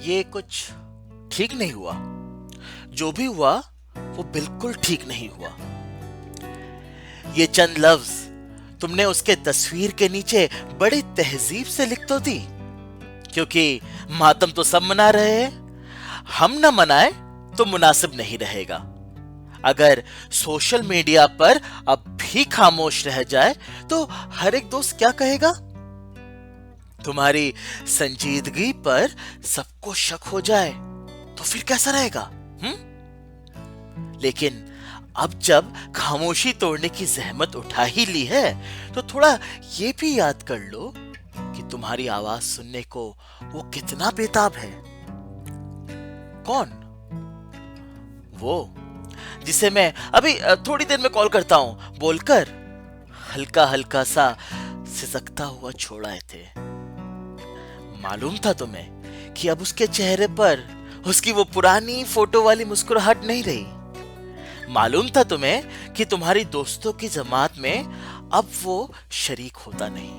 ये कुछ ठीक नहीं हुआ। जो भी हुआ वो बिल्कुल ठीक नहीं हुआ। ये चंद लफ्ज तुमने उसके तस्वीर के नीचे बड़ी तहजीब से लिख तो दी, क्योंकि मातम तो सब मना रहे हैं, हम ना मनाए तो मुनासिब नहीं रहेगा। अगर सोशल मीडिया पर अब भी खामोश रह जाए तो हर एक दोस्त क्या कहेगा? तुम्हारी संजीदगी पर सबको शक हो जाए तो फिर कैसा रहेगा? लेकिन अब जब खामोशी तोड़ने की जहमत उठा ही ली है तो थोड़ा ये भी याद कर लो कि तुम्हारी आवाज सुनने को वो कितना बेताब है। कौन? वो जिसे मैं अभी थोड़ी देर में कॉल करता हूं बोलकर हल्का हल्का सा सिसकता हुआ छोड़ आए थे। मालूम था तुम्हें कि अब उसके चेहरे पर उसकी वो पुरानी फोटो वाली मुस्कुराहट नहीं रही। मालूम था तुम्हें कि तुम्हारी दोस्तों की जमात में अब वो शरीक होता नहीं।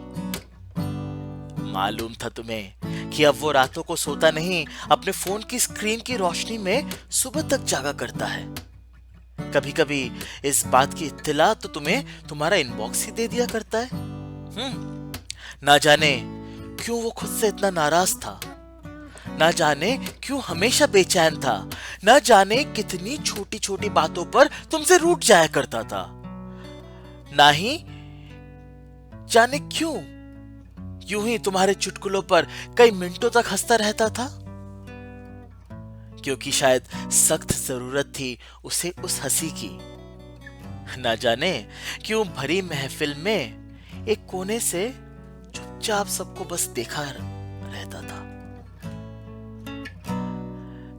मालूम था तुम्हें कि अब वो रातों को सोता नहीं, अपने फोन की स्क्रीन की रोशनी में सुबह तक जागा करता है। कभी कभी इस बात की इत्तला तो तुम्हें तुम्हारा इनबॉक्स ही दे दिया करता है। ना जाने क्यों वो खुद से इतना नाराज था, ना जाने क्यों हमेशा बेचैन था, ना जाने कितनी छोटी छोटी बातों पर तुमसे रूठ जाया करता था, ना ही जाने क्यों यूं ही तुम्हारे चुटकुलों पर कई मिनटों तक हंसता रहता था। क्योंकि शायद सख्त जरूरत थी उसे उस हंसी की। ना जाने क्यों भरी महफिल में एक कोने से चुपचाप सबको बस देखा रहता था।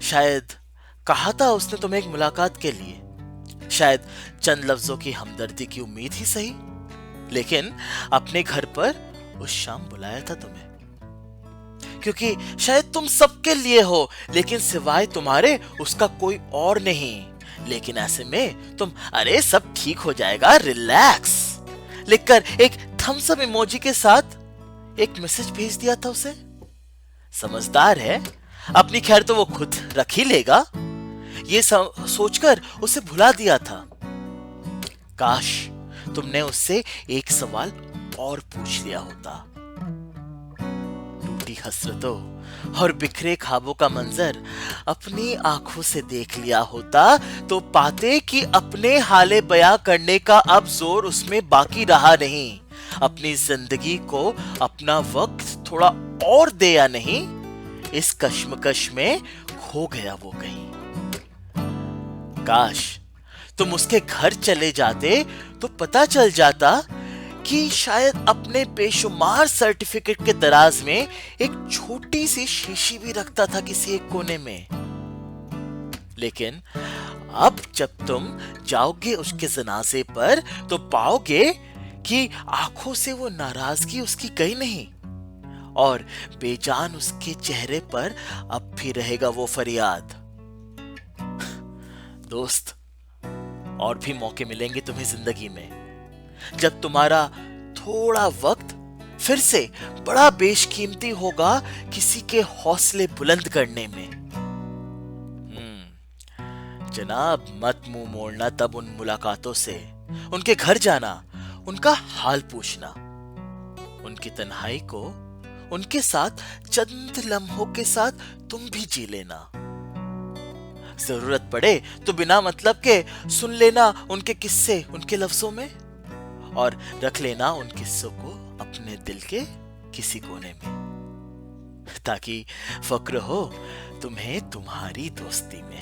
शायद कहा था उसने तुम्हें एक मुलाकात के लिए, शायद चंद लफ्जों की हमदर्दी की उम्मीद ही सही, लेकिन अपने घर पर उस शाम बुलाया था तुम्हें। क्योंकि शायद तुम सबके लिए हो, लेकिन सिवाय तुम्हारे उसका कोई और नहीं। लेकिन ऐसे में तुम अरे सब ठीक हो जाएगा, रिलैक्स लिखकर एक थम्स अप इमोजी के साथ एक मैसेज भेज दिया था उसे। समझदार है, अपनी खैर तो वो खुद रख ही लेगा, ये सोचकर उसे भुला दिया था। काश तुमने उससे एक सवाल और पूछ लिया होता। टूटी हसरतों और बिखरे ख्वाबों का मंजर अपनी आंखों से देख लिया होता तो पाते कि अपने हाले बयां करने का अब जोर उसमें बाकी रहा नहीं। अपनी जिंदगी को अपना वक्त थोड़ा और दे या नहीं, इस कश्मकश में खो गया वो कहीं। काश तुम उसके घर चले जाते तो पता चल जाता कि शायद अपने बेशुमार सर्टिफिकेट के दराज में एक छोटी सी शीशी भी रखता था किसी एक कोने में। लेकिन अब जब तुम जाओगे उसके जनाजे पर तो पाओगे कि आंखों से वो नाराजगी उसकी गई नहीं, और बेजान उसके चेहरे पर अब भी रहेगा वो फरियाद। दोस्त, और भी मौके मिलेंगे तुम्हें जिंदगी में, जब तुम्हारा थोड़ा वक्त फिर से बड़ा बेशकीमती होगा किसी के हौसले बुलंद करने में। जनाब, मत मुंह मोड़ना तब उन मुलाकातों से, उनके घर जाना, उनका हाल पूछना, उनकी तन्हाई को उनके साथ चंद लम्हों के साथ तुम भी जी लेना। जरूरत पड़े तो बिना मतलब के सुन लेना उनके किस्से उनके लफ्जों में, और रख लेना उन किस्सों को अपने दिल के किसी कोने में, ताकि फक्र हो तुम्हें तुम्हारी दोस्ती में।